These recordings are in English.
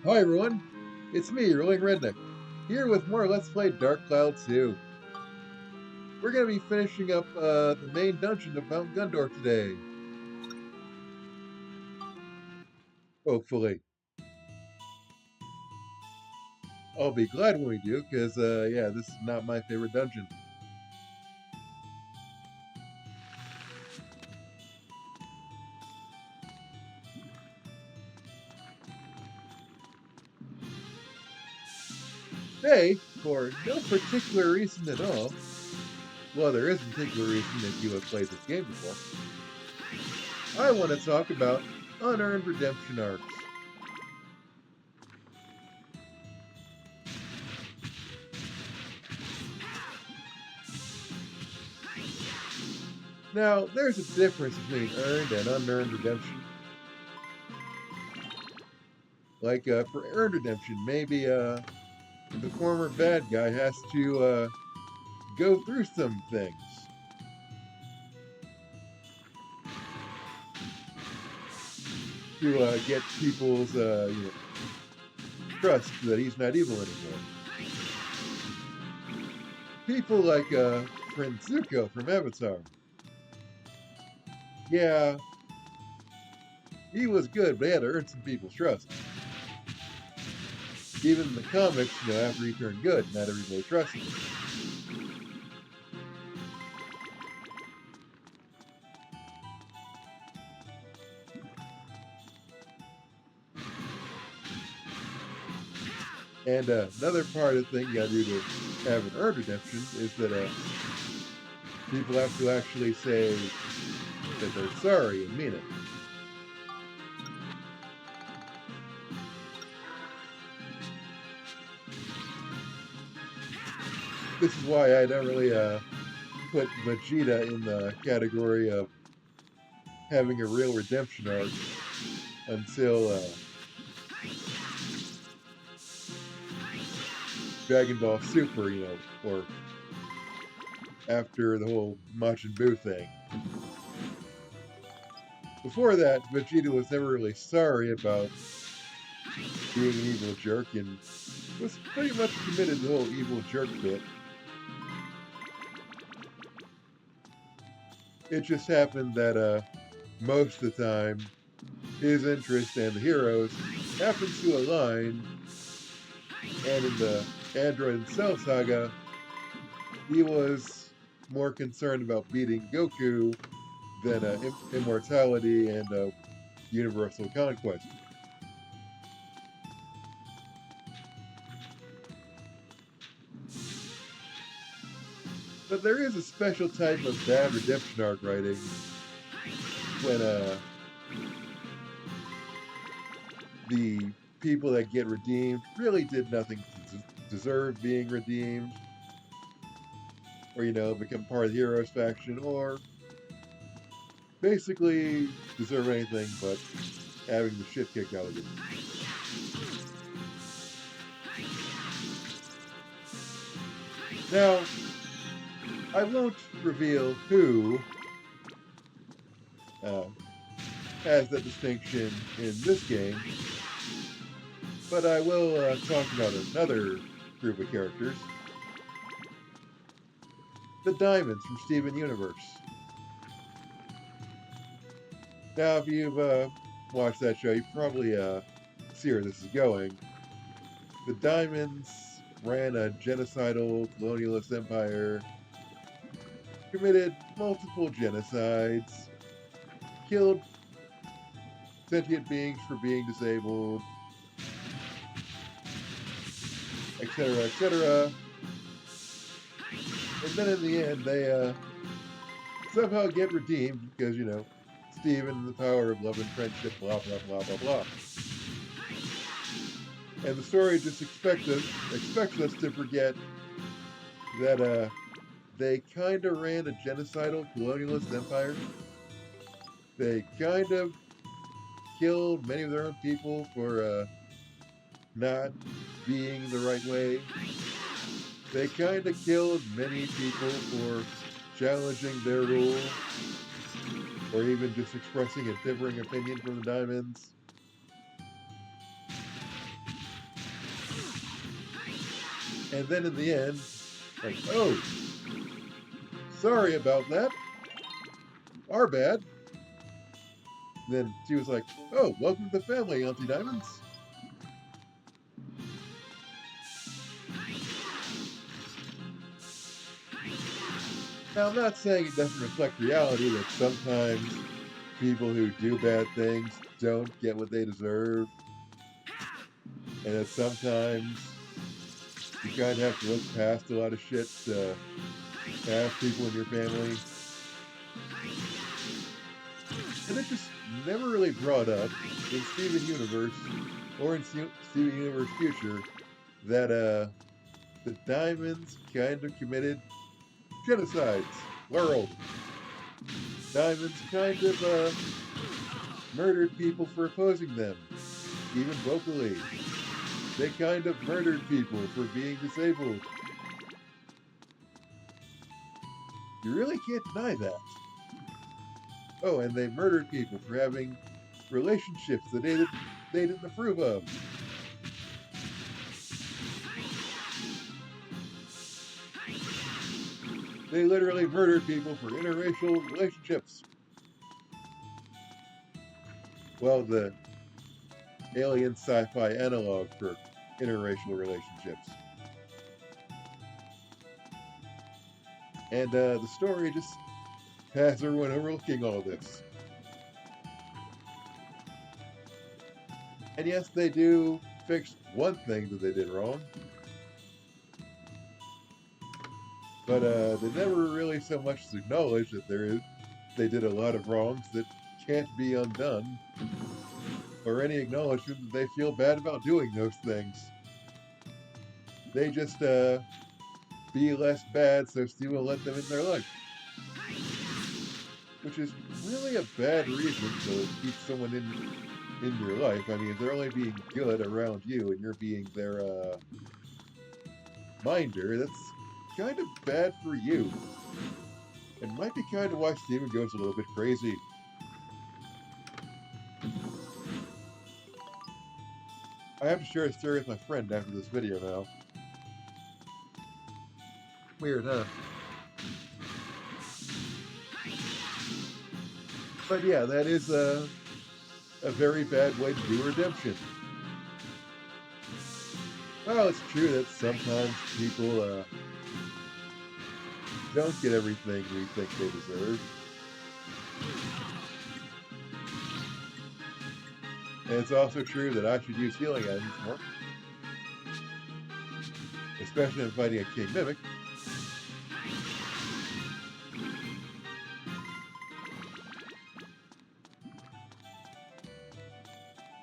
Hi everyone, it's me, Rolling Redneck, here with more Let's Play Dark Cloud 2. We're going to be finishing up the main dungeon of Mount Gundor today, hopefully. I'll be glad when we do, because, yeah, this is not my favorite dungeon. Today, for no particular reason at all, well, there is a particular reason if you have played this game before, I want to talk about unearned redemption arcs. Now, there's a difference between earned and unearned redemption. Like, for earned redemption, maybe, the former bad guy has to, go through some things to, get people's, trust that he's not evil anymore. People like, Friend Zuko from Avatar. Yeah, he was good, but he had to earn some people's trust. Even in the comics, after he turned good, not everybody trusted him. And another part of the thing you gotta do to have an earned redemption is that people have to actually say that they're sorry and mean it. This is why I don't really put Vegeta in the category of having a real redemption arc until Dragon Ball Super, or after the whole Majin Buu thing. Before that, Vegeta was never really sorry about being an evil jerk and was pretty much committed to the whole evil jerk bit. It just happened that most of the time, his interest and the heroes happened to align, and in the Android and Cell saga, he was more concerned about beating Goku than immortality and universal conquest. But there is a special type of bad redemption arc writing when the people that get redeemed really did nothing to deserve being redeemed, or become part of the heroes faction, or basically deserve anything but having the shit kicked out of them. Now, I won't reveal who has that distinction in this game, but I will talk about another group of characters. The Diamonds from Steven Universe. Now, if you've watched that show, you probably see where this is going. The Diamonds ran a genocidal colonialist empire, committed multiple genocides, killed sentient beings for being disabled, etc., etc. And then in the end, they somehow get redeemed because, Steven and the power of love and friendship, blah, blah, blah, blah, blah. And the story just expects us to forget that they kind of ran a genocidal colonialist empire. They kind of killed many of their own people for not being the right way. They kind of killed many people for challenging their rule, or even just expressing a differing opinion from the Diamonds. And then in the end, like, oh, sorry about that. Our bad. Then she was like, oh, welcome to the family, Auntie Diamonds. Now, I'm not saying it doesn't reflect reality that sometimes people who do bad things don't get what they deserve, and that sometimes you kind of have to look past a lot of shit to have people in your family. And it's just never really brought up in Steven Universe or in Steven Universe Future that the Diamonds kind of committed genocides. Plural. Diamonds kind of murdered people for opposing them, even vocally. They kind of murdered people for being disabled. You really can't deny that. Oh, and they murdered people for having relationships that they didn't approve of. They literally murdered people for interracial relationships. Well, the alien sci-fi analog for interracial relationships. And the story just has everyone overlooking all this. And yes, they do fix one thing that they did wrong. But they never really so much as acknowledge that they did a lot of wrongs that can't be undone, or any acknowledgement that they feel bad about doing those things. They just be less bad so Steve will let them in their life. Which is really a bad reason to keep someone in your life. I mean, if they're only being good around you and you're being their minder, that's kind of bad for you. It might be kind of why Steven goes a little bit crazy. I have to share a story with my friend after this video now. Weird, huh? But yeah, that is a very bad way to do redemption. Well, it's true that sometimes people don't get everything we think they deserve. And it's also true that I should use healing items more. Especially in fighting a King Mimic.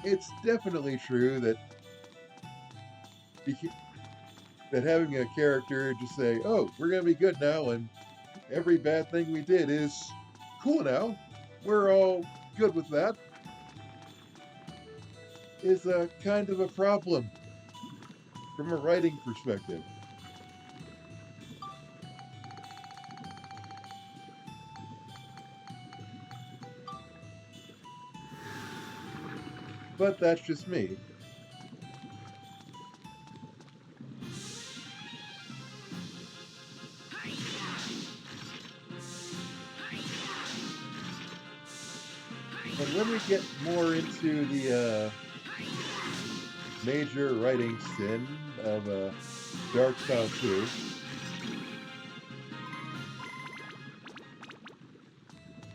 It's definitely true that having a character just say, oh, we're going to be good now, and every bad thing we did is cool now, we're all good with that, is a kind of a problem from a writing perspective. But that's just me. And when we get more into the major writing sin of Dark Style 2,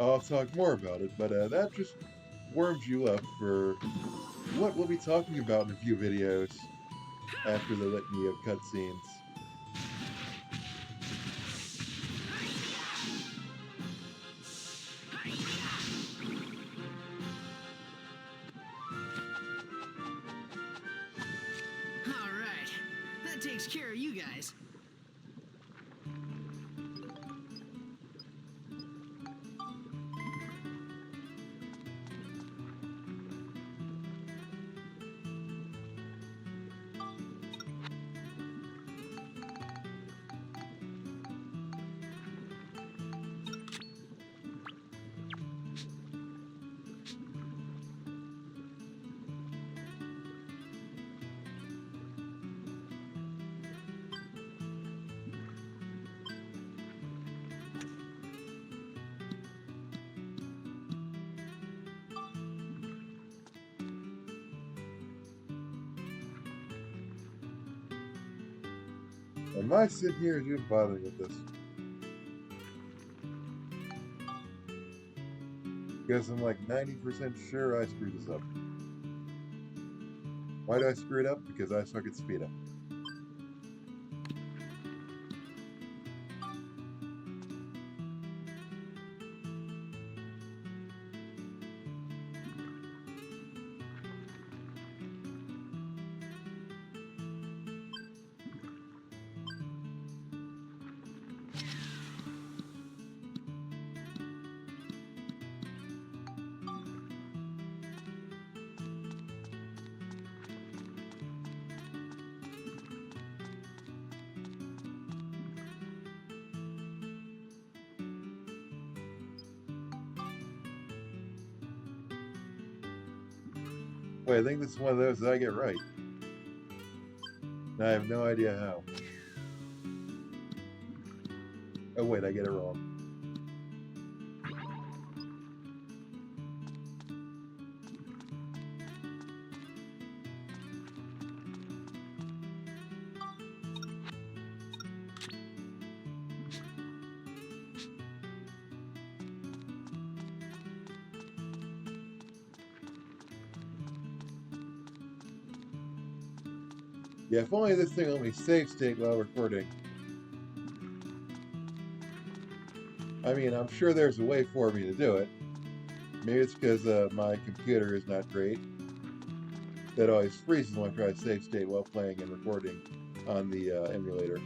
I'll talk more about it, but that just warms you up for what we'll be talking about in a few videos after the litany of cutscenes. Alright, that takes care of you guys. Am I sitting here even bothering with this? Because I'm like 90% sure I screwed this up. Why did I screw it up? Because I suck at speed up. Wait, I think this is one of those that I get right. And I have no idea how. Oh wait, I get it wrong. Yeah, if only this thing let me save state while recording. I mean, I'm sure there's a way for me to do it. Maybe it's because my computer is not great. That always freezes when I try to save state while playing and recording on the emulator.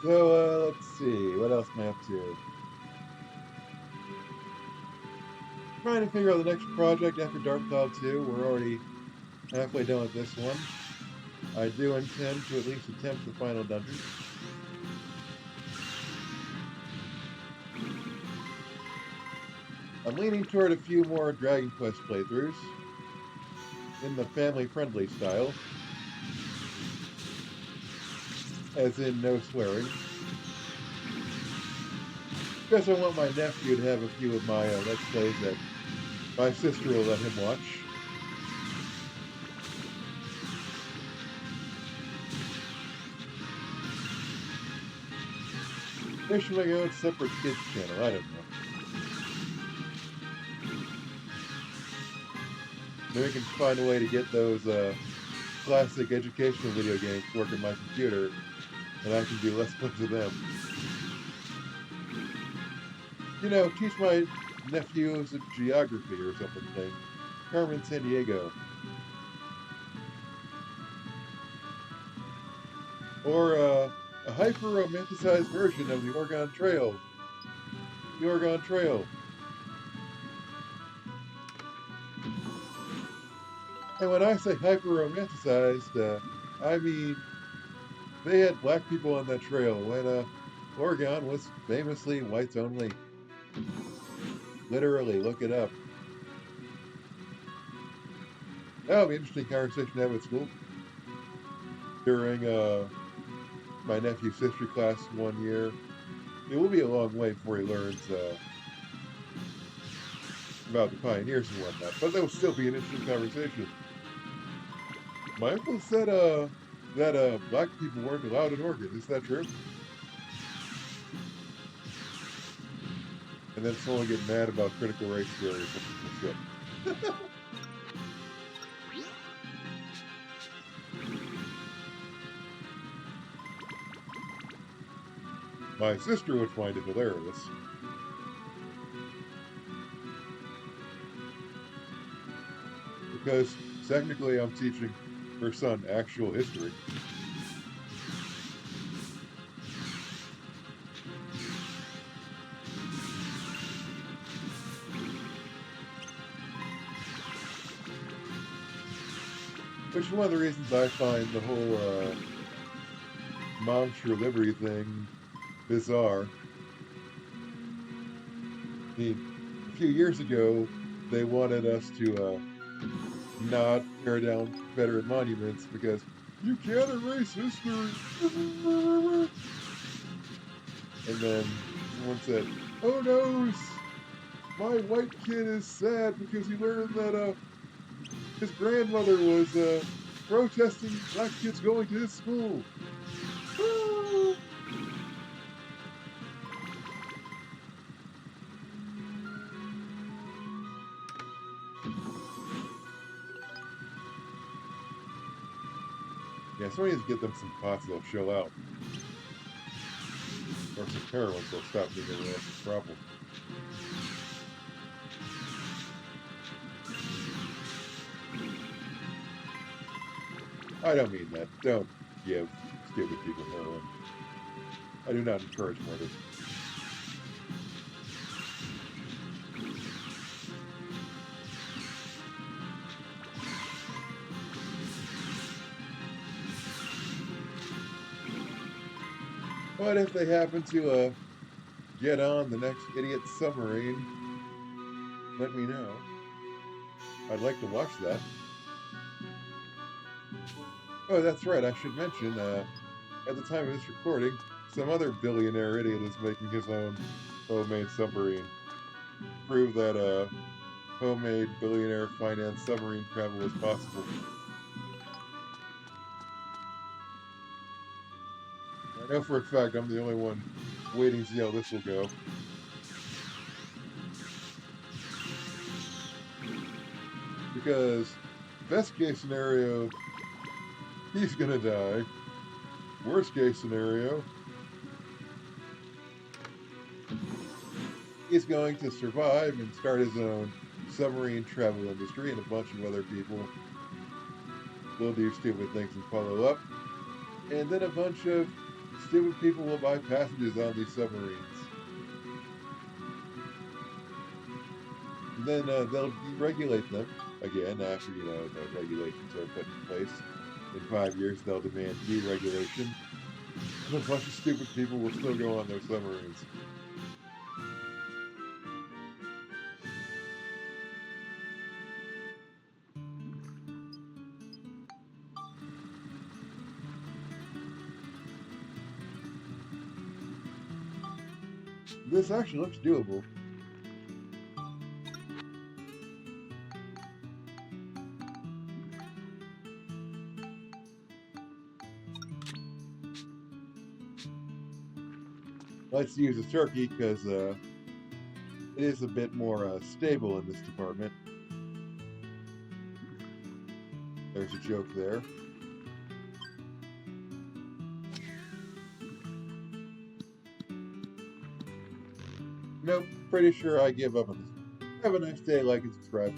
So, let's see. What else am I up to? Trying to figure out the next project after Dark Cloud 2. We're already halfway done with this one. I do intend to at least attempt the final dungeon. I'm leaning toward a few more Dragon Quest playthroughs in the family-friendly style, as in no swearing. Because I want my nephew to have a few of my Let's Plays that My sister will let him watch. They should make their own separate kids channel. I don't know. Maybe we can find a way to get those classic educational video games to work on my computer, and I can do Let's Plays of them. You know, teach my nephews geography or something like Carmen San Diego. Or a hyper-romanticized version of the Oregon Trail. The Oregon Trail. And when I say hyper-romanticized, I mean they had black people on that trail when Oregon was famously whites only. Literally, look it up. That would be an interesting conversation to have at school. During my nephew's history class one year. It will be a long way before he learns about the pioneers and whatnot, but that will still be an interesting conversation. My uncle said that black people weren't allowed in Oregon. Is that true? And then someone get mad about critical race theory or something. My sister would find it hilarious. Because technically I'm teaching her son actual history. Which is one of the reasons I find the whole Moms for Liberty thing bizarre. I mean, a few years ago, they wanted us to not tear down Confederate monuments because you can't erase history. And then someone said, "Oh no, my white kid is sad because he learned that his grandmother was protesting black kids going to his school." Yeah, somebody needs to get them some pots they'll chill out. Or some heroin they'll stop being a real problem. I don't mean that. Don't give stupid people heroin. I do not encourage murder. But if they happen to get on the next idiot submarine, let me know. I'd like to watch that. Oh, that's right. I should mention, at the time of this recording, some other billionaire idiot is making his own homemade submarine. Prove that homemade billionaire financed submarine travel is possible. I know for a fact I'm the only one waiting to see how this will go. Because, best case scenario, he's gonna die. Worst case scenario, he's going to survive and start his own submarine travel industry, and a bunch of other people will do stupid things and follow up. And then a bunch of stupid people will buy passages on these submarines. And then they'll deregulate them again after, the regulations are put in place. In 5 years, they'll demand deregulation. And a bunch of stupid people will still go on their submarines. This actually looks doable. Let's use a turkey because it is a bit more stable in this department. There's a joke there. Nope, pretty sure I give up on this. Have a nice day, like and subscribe.